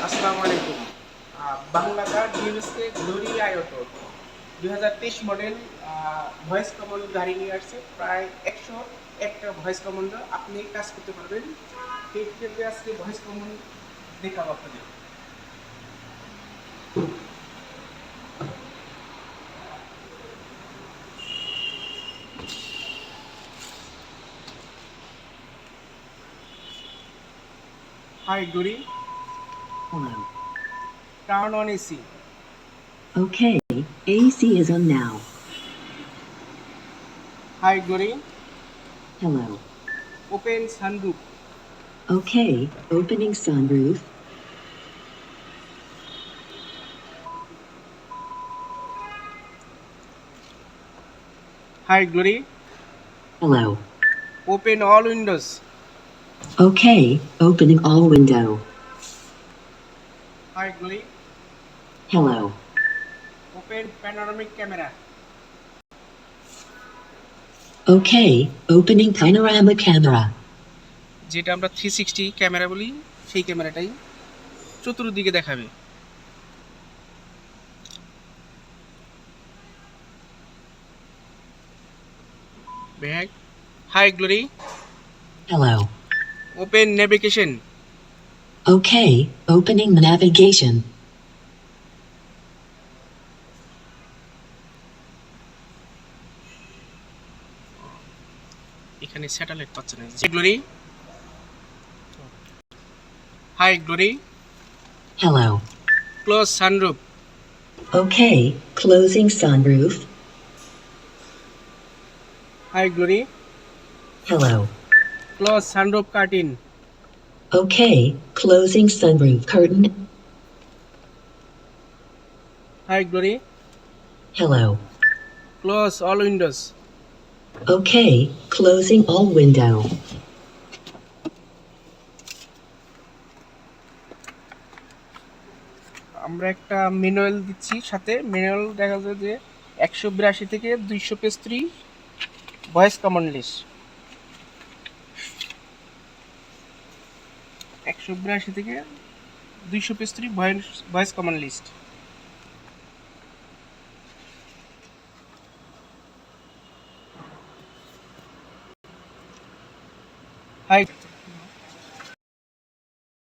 আসসালামু আলাইকুম। বাংলাটা ডিএমএসকে গ্লোরি আয়োটো 2023 মডেল ভয়েস কমান্ড গাড়ি নিয়ে আসছে। প্রায় 101টা ভয়েস কমান্ড আপনি কাজ করতে পারবেন। সেই ক্ষেত্রে আজকে ভয়েস কমান্ড দেখাবো আপনাদের। Hi Glory, Hello. Turn on AC. Okay, AC is on now. Hi Glory, Hello. Open sunroof. Okay, opening sunroof. Hi Glory, Hello. Open all Windows. Okay, opening all window. Hi Glory, Hello. Open panoramic camera. Okay, opening panorama camera. যেটা আমরা 360 camera বলি, সেই ক্যামেরাটাই চতুর্দিকে দেখাবে। Back. Hi Glory, Hello. Open navigation. Okay, opening navigation. এখানে satellite পাচ্ছে না। Glory, hi Glory, Hello. Close sunroof. Okay, closing sunroof. Hi Glory, Hello. Close sunroof curtain. Okay, closing sunroof curtain. Hi Glory, Hello. Close all Windows. Okay, closing all window. আমরা একটা manual দিচ্ছি সাথে। Manual দেখা যায় যে 182 থেকে 235 voice command list. 182 থেকে 235 voice command list. High